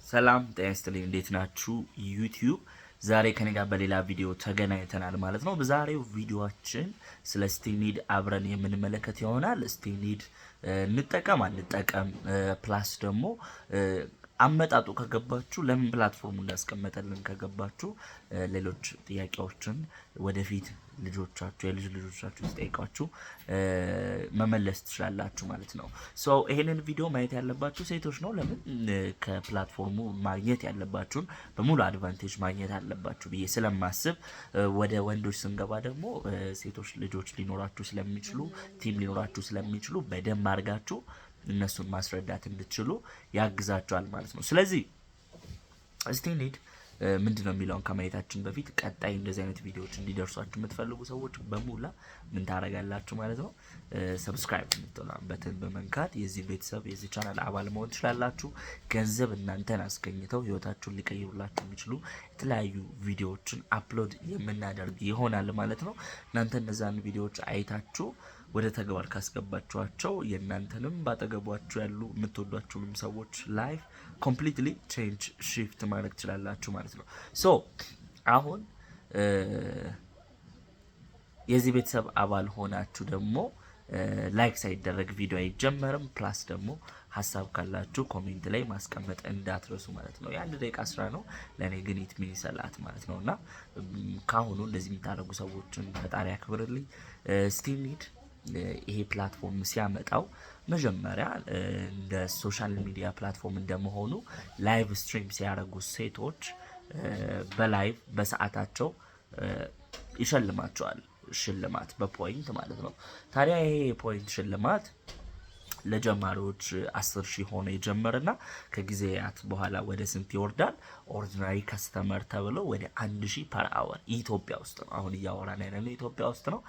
ሰላም ጤና ይስጥልኝ እንዴት ናችሁ ዩቲዩብ ዛሬ ከኔ ጋር በሌላ ቪዲዮ ተገናኝተናል ማለት ነው። በዛሬው ቪዲዮአችን ስለ ስቲኒድ አብረን የምንመለከት ይሆናል። ስቲኒድ እንጠቀም አንጠቀም ፕላስ ደግሞ አመጣጡ ከገባችሁ ለምን ፕላትፎርሙ እንዳስቀመጠልን ከገባችሁ ሌሎች ጥያቄዎችን ወደፊት ልጆቻችሁ የልጅ ልጆቻችሁ ሲጠይቃችሁ መመለስ ትችላላችሁ ማለት ነው። ሶ ይሄንን ቪዲዮ ማየት ያለባችሁ ሴቶች ነው። ለምን ከፕላትፎርሙ ማግኘት ያለባችሁን በሙሉ አድቫንቴጅ ማግኘት አለባችሁ ብዬ ስለማስብ፣ ወደ ወንዶች ስንገባ ደግሞ ሴቶች ልጆች ሊኖራችሁ ስለሚችሉ ቲም ሊኖራችሁ ስለሚችሉ በደንብ አድርጋችሁ እነሱን ማስረዳት እንድትችሉ ያግዛቸዋል ማለት ነው። ስለዚህ ስቲኒድ ምንድነው የሚለውን ከማየታችን በፊት ቀጣይ እንደዚህ አይነት ቪዲዮዎች እንዲደርሷችሁ የምትፈልጉ ሰዎች በሙላ ምን ታደርጋላችሁ ማለት ነው? ሰብስክራይብ በተን በመንካት የዚህ ቤተሰብ የዚህ ቻናል አባል መሆን ትችላላችሁ። ገንዘብ እናንተን አስገኝተው ህይወታችሁን ሊቀይሩላችሁ የሚችሉ የተለያዩ ቪዲዮዎችን አፕሎድ የምናደርግ ይሆናል ማለት ነው። እናንተ እነዛን ቪዲዮዎች አይታችሁ ወደ ተግባር ካስገባችኋቸው የእናንተንም ባጠገቧችሁ ያሉ የምትወዷቸውንም ሰዎች ላይፍ ኮምፕሊትሊ ቼንጅ ሺፍት ማድረግ ትችላላችሁ ማለት ነው። ሶ አሁን የዚህ ቤተሰብ አባል ሆናችሁ ደግሞ ላይክ ሳይደረግ ቪዲዮ አይጀመርም። ፕላስ ደግሞ ሀሳብ ካላችሁ ኮሜንት ላይ ማስቀመጥ እንዳትረሱ ማለት ነው። የአንድ ደቂቃ ስራ ነው፣ ለእኔ ግን ኢት ሚንስ ሰላት ማለት ነው። እና ካሁኑ እንደዚህ የምታደርጉ ሰዎችን ፈጣሪ ያክብርልኝ። ስቲኒድ ይሄ ፕላትፎርም ሲያመጣው መጀመሪያ እንደ ሶሻል ሚዲያ ፕላትፎርም እንደመሆኑ ላይቭ ስትሪም ሲያደርጉ ሴቶች በላይቭ በሰዓታቸው ይሸልማቸዋል። ሽልማት በፖይንት ማለት ነው። ታዲያ ይሄ የፖይንት ሽልማት ለጀማሪዎች 10,000 ሆነ ይጀምርና ከጊዜያት በኋላ ወደ ስንት ይወርዳል? ኦርዲናሪ ከስተመር ተብሎ ወደ 1,000 ፐር አወር ኢትዮጵያ ውስጥ ነው አሁን እያወራን ያለነው ኢትዮጵያ ውስጥ ነው።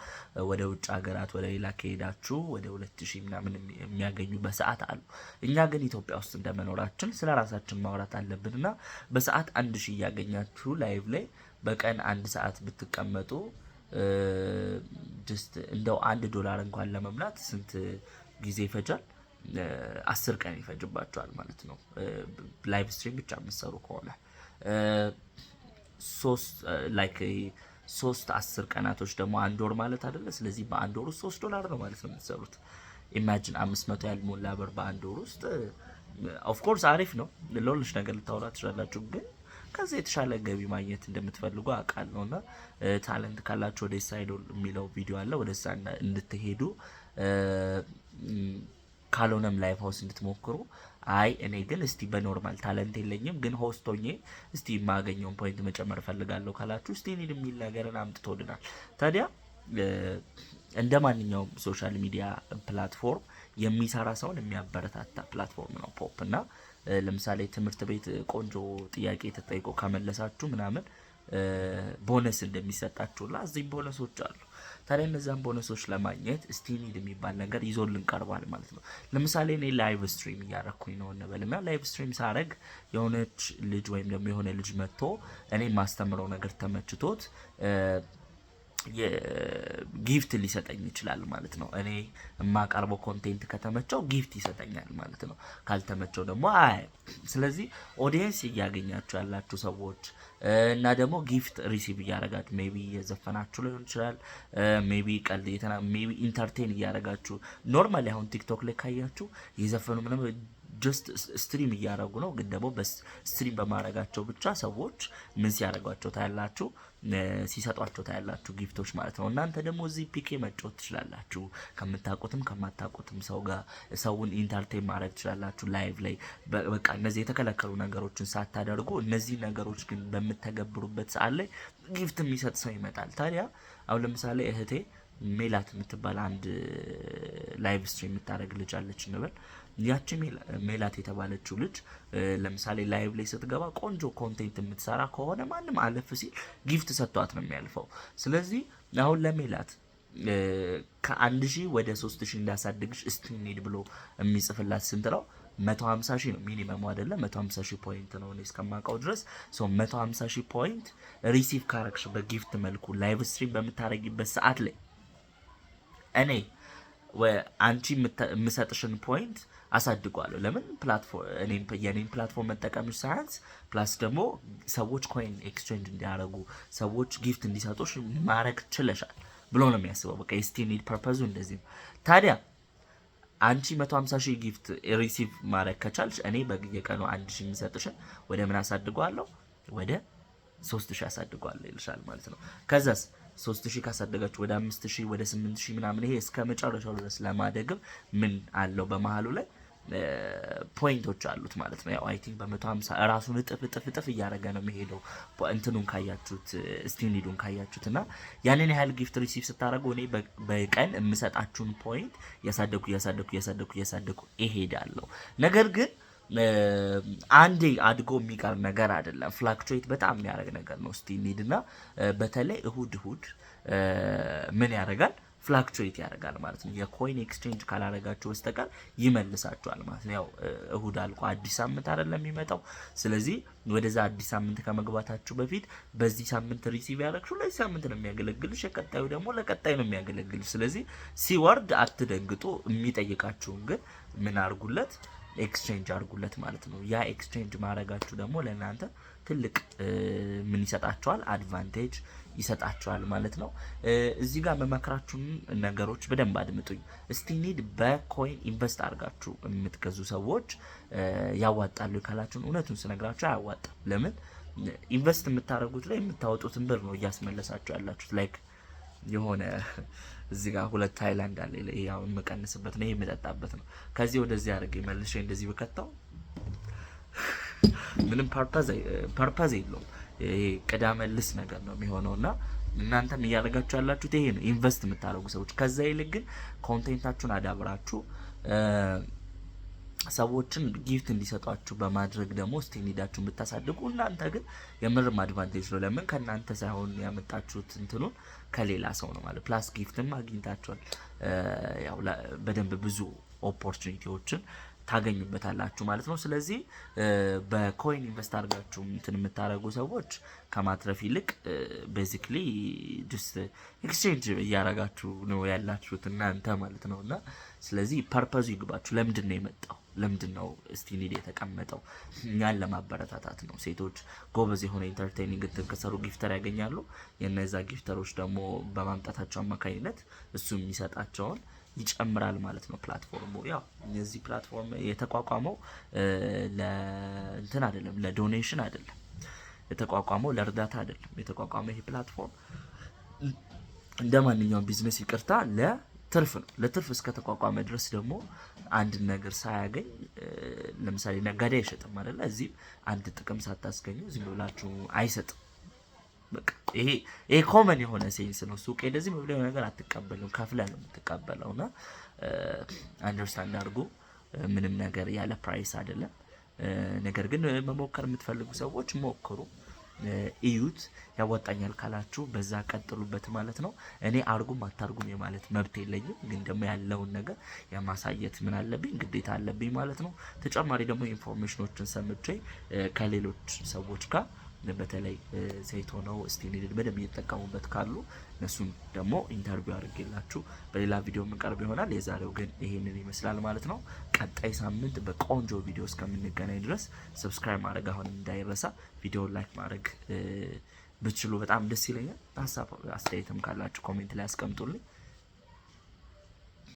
ወደ ውጭ ሀገራት ወደ ሌላ ከሄዳችሁ ወደ 2,000 ምናምን የሚያገኙ በሰዓት አሉ። እኛ ግን ኢትዮጵያ ውስጥ እንደመኖራችን ስለ ራሳችን ማውራት አለብንና በሰዓት 1,000 እያገኛችሁ ላይቭ ላይ በቀን 1 ሰዓት ብትቀመጡ ጀስት እንደው $1 እንኳን ለመምላት ስንት ጊዜ ይፈጃል? 10 ቀን ይፈጅባቸዋል ማለት ነው። ላይቭ ስትሪም ብቻ የምትሰሩ ከሆነ 3 10 ቀናቶች ደግሞ 1 ወር ማለት አይደለ? ስለዚህ በ1 ወር ውስጥ $3 ነው ማለት ነው የምትሰሩት። ኢማጂን 500 ያልሞላ ብር በ1 ወር ውስጥ ኦፍ ኮርስ አሪፍ ነው። ለሁሉሽ ነገር ልታወራ ትችላላችሁ፣ ግን ከዚህ የተሻለ ገቢ ማግኘት እንደምትፈልጉ አውቃለሁ። እና ታለንት ካላችሁ ወደ ሳይዶል የሚለው ቪዲዮ አለ፣ ወደ እዛ እንድትሄዱ ካልሆነም ላይቭ ሃውስ እንድትሞክሩ። አይ እኔ ግን እስቲ በኖርማል ታለንት የለኝም ግን ሆስት ሆኜ እስቲ የማገኘውን ፖይንት መጨመር ፈልጋለሁ ካላችሁ ስቲኒድ የሚል ነገርን አምጥቶልናል። ታዲያ እንደ ማንኛውም ሶሻል ሚዲያ ፕላትፎርም የሚሰራ ሰውን የሚያበረታታ ፕላትፎርም ነው ፖፕ። እና ለምሳሌ ትምህርት ቤት ቆንጆ ጥያቄ ተጠይቆ ከመለሳችሁ ምናምን ቦነስ እንደሚሰጣችሁላ እዚህም ቦነሶች አሉ። ታዲያ እነዛን ቦነሶች ለማግኘት ስቲኒድ የሚባል ነገር ይዞልን ቀርቧል ማለት ነው። ለምሳሌ እኔ ላይቭ ስትሪም እያረኩኝ ነው እንበልና ላይቭ ስትሪም ሳረግ የሆነች ልጅ ወይም ደግሞ የሆነ ልጅ መጥቶ እኔ ማስተምረው ነገር ተመችቶት ጊፍት ሊሰጠኝ ይችላል ማለት ነው። እኔ የማቀርበው ኮንቴንት ከተመቸው ጊፍት ይሰጠኛል ማለት ነው። ካልተመቸው ደግሞ አይ። ስለዚህ ኦዲየንስ እያገኛችሁ ያላችሁ ሰዎች እና ደግሞ ጊፍት ሪሲቭ እያደረጋችሁ ሜቢ የዘፈናችሁ ሊሆን ይችላል፣ ሜቢ ቀልድ ሜቢ ኢንተርቴን እያደረጋችሁ ኖርማሊ አሁን ቲክቶክ ላይ ካያችሁ የዘፈኑ ምንም ጀስት ስትሪም እያደረጉ ነው፣ ግን ደግሞ በስትሪም በማድረጋቸው ብቻ ሰዎች ምን ሲያደርጓቸው ታያላችሁ? ሲሰጧቸው ታያላችሁ ጊፍቶች ማለት ነው። እናንተ ደግሞ እዚህ ፒኬ መጫወት ትችላላችሁ። ከምታውቁትም ከማታውቁትም ሰው ጋር ሰውን ኢንተርቴን ማድረግ ትችላላችሁ ላይቭ ላይ። በቃ እነዚህ የተከለከሉ ነገሮችን ሳታደርጉ እነዚህ ነገሮች ግን በምትተገብሩበት ሰዓት ላይ ጊፍት የሚሰጥ ሰው ይመጣል። ታዲያ አሁን ለምሳሌ እህቴ ሜላት የምትባል አንድ ላይቭ ስትሪም የምታደርግ ልጅ አለች እንበል። ያቺ ሜላት የተባለችው ልጅ ለምሳሌ ላይቭ ላይ ስትገባ ቆንጆ ኮንቴንት የምትሰራ ከሆነ ማንም አለፍ ሲል ጊፍት ሰጥቷት ነው የሚያልፈው። ስለዚህ አሁን ለሜላት ከ1,000 ወደ 3,000 እንዳሳድግሽ ስቲኒድ ብሎ የሚጽፍላት ስንት ነው? 150,000 ነው ሚኒመሙ አይደለ? 150,000 ፖይንት ነው እኔ እስከማውቀው ድረስ። 150,000 ፖይንት ሪሲቭ ካረክሽ በጊፍት መልኩ ላይቭ ስትሪም በምታረጊበት ሰዓት ላይ እኔ አንቺ የምሰጥሽን ፖይንት አሳድጓለሁ። ለምን የኔን ፕላትፎርም መጠቀምሽ ሳያንስ ፕላስ ደግሞ ሰዎች ኮይን ኤክስቼንጅ እንዲያደርጉ ሰዎች ጊፍት እንዲሰጡሽ ማድረግ ችለሻል ብሎ ነው የሚያስበው። በቃ የስቲኒድ ፐርፐዙ እንደዚህ ነው። ታዲያ አንቺ 150,000 ጊፍት ሪሲቭ ማድረግ ከቻልሽ እኔ በየቀኑ 1,000 የሚሰጥሽን ወደ ምን አሳድገዋለሁ? ወደ 3,000 አሳድገዋለሁ ይልሻል ማለት ነው። ከዛስ 3,000 ካሳደጋችሁ ወደ 5,000 ወደ 8,000 ምናምን ይሄ እስከ መጨረሻው ድረስ ለማደግም ምን አለው በመሃሉ ላይ ፖይንቶች አሉት ማለት ነው። ያው አይ ቲንክ በ150 ራሱን እጥፍ እያደረገ ነው የሚሄደው። እንትኑን ካያችሁት ስቲኒዱን ካያችሁት እና ያንን ያህል ጊፍት ሪሲቭ ስታደርጉ እኔ በቀን የምሰጣችሁን ፖይንት እያሳደግኩ እሄዳለሁ። ነገር ግን አንዴ አድጎ የሚቀር ነገር አይደለም። ፍላክቹዌት በጣም የሚያደርግ ነገር ነው ስቲኒድ እና በተለይ እሁድ ምን ያደርጋል? ፍላክቹዌት ያደርጋል ማለት ነው። የኮይን ኤክስቼንጅ ካላረጋችሁ በስተቀር ይመልሳችኋል ማለት ነው። ያው እሁድ አልቆ አዲስ ሳምንት አይደለም የሚመጣው። ስለዚህ ወደዛ አዲስ ሳምንት ከመግባታችሁ በፊት በዚህ ሳምንት ሪሲቭ ያደረግሽው ለዚህ ሳምንት ነው የሚያገለግልሽ፣ የቀጣዩ ደግሞ ለቀጣይ ነው የሚያገለግልሽ። ስለዚህ ሲወርድ አትደንግጡ። የሚጠይቃችሁን ግን ምን አርጉለት? ኤክስቼንጅ አርጉለት ማለት ነው። ያ ኤክስቼንጅ ማድረጋችሁ ደግሞ ለእናንተ ትልቅ ምን ይሰጣችኋል? አድቫንቴጅ ይሰጣችኋል ማለት ነው። እዚህ ጋር መመክራችሁን ነገሮች በደንብ አድምጡኝ። ስቲኒድ በኮይን ኢንቨስት አድርጋችሁ የምትገዙ ሰዎች ያዋጣሉ ካላችሁን እውነቱን ስነግራችሁ አያዋጣም። ለምን? ኢንቨስት የምታደርጉት ላይ የምታወጡትን ብር ነው እያስመለሳችሁ ያላችሁት። ላይክ የሆነ እዚህ ጋር 2 ታይላንድ አለ። ያው የምቀንስበት ነው የምጠጣበት ነው። ከዚህ ወደዚህ አድርጌ መልሼ እንደዚህ በከታው ምንም ፐርፐዝ የለውም። ይሄ ቅዳ መልስ ነገር ነው የሚሆነውና እናንተም እያደረጋችሁ ያላችሁት ይሄ ነው፣ ኢንቨስት የምታደርጉ ሰዎች። ከዛ ይልቅ ግን ኮንቴንታችሁን አዳብራችሁ ሰዎችን ጊፍት እንዲሰጧችሁ በማድረግ ደግሞ ስቲኒዳችሁን ብታሳድጉ እናንተ ግን የምርም አድቫንቴጅ ነው። ለምን? ከእናንተ ሳይሆን ያመጣችሁት እንትኑን ከሌላ ሰው ነው ማለት። ፕላስ ጊፍትም አግኝታችኋል። ያው በደንብ ብዙ ኦፖርቹኒቲዎችን ታገኙበታላችሁ ማለት ነው። ስለዚህ በኮይን ኢንቨስት አድርጋችሁ እንትን የምታደርጉ ሰዎች ከማትረፍ ይልቅ ቤዚክሊ ጀስት ኤክስቼንጅ እያደረጋችሁ ነው ያላችሁት እናንተ ማለት ነው። እና ስለዚህ ፐርፐዙ ይግባችሁ። ለምንድን ነው የመጣው? ለምንድን ነው ስቲኒድ የተቀመጠው? እኛን ለማበረታታት ነው። ሴቶች ጎበዝ የሆነ ኢንተርቴይኒንግ እንትን ከሰሩ ጊፍተር ያገኛሉ። የነዛ ጊፍተሮች ደግሞ በማምጣታቸው አማካኝነት እሱ የሚሰጣቸውን ይጨምራል ማለት ነው። ፕላትፎርሙ ያው የዚህ ፕላትፎርም የተቋቋመው ለእንትን አይደለም፣ ለዶኔሽን አይደለም የተቋቋመው፣ ለእርዳታ አይደለም የተቋቋመው። ይሄ ፕላትፎርም እንደ ማንኛውም ቢዝነስ ይቅርታ ለትርፍ ነው። ለትርፍ እስከ ተቋቋመ ድረስ ደግሞ አንድ ነገር ሳያገኝ ለምሳሌ ነጋዴ አይሸጥም አይደለ? እዚህ አንድ ጥቅም ሳታስገኙ ዝም ብላችሁ አይሰጥም። በቃ ይሄ ኮመን የሆነ ሴንስ ነው። ሱቅ እንደዚህ መብለው ነገር አትቀበሉም፣ ከፍለ ነው የምትቀበለውና አንደርስታንድ አድርጉ። ምንም ነገር ያለ ፕራይስ አይደለም። ነገር ግን መሞከር የምትፈልጉ ሰዎች ሞክሩ፣ እዩት። ያወጣኛል ካላችሁ በዛ ቀጥሉበት ማለት ነው። እኔ አርጉም አታርጉም የማለት መብት የለኝም፣ ግን ደግሞ ያለውን ነገር የማሳየት ምን አለብኝ ግዴታ አለብኝ ማለት ነው። ተጨማሪ ደግሞ ኢንፎርሜሽኖችን ሰምቼ ከሌሎች ሰዎች ጋር በተለይ ሴት ሆነው ስቲኒድን በደንብ እየተጠቀሙበት ካሉ እነሱን ደግሞ ኢንተርቪው አድርጌላችሁ በሌላ ቪዲዮ የምንቀርብ ይሆናል። የዛሬው ግን ይሄንን ይመስላል ማለት ነው። ቀጣይ ሳምንት በቆንጆ ቪዲዮ እስከምንገናኝ ድረስ ሰብስክራይብ ማድረግ አሁን እንዳይረሳ፣ ቪዲዮ ላይክ ማድረግ ብትችሉ በጣም ደስ ይለኛል። ሀሳብ አስተያየትም ካላችሁ ኮሜንት ላይ አስቀምጡልኝ።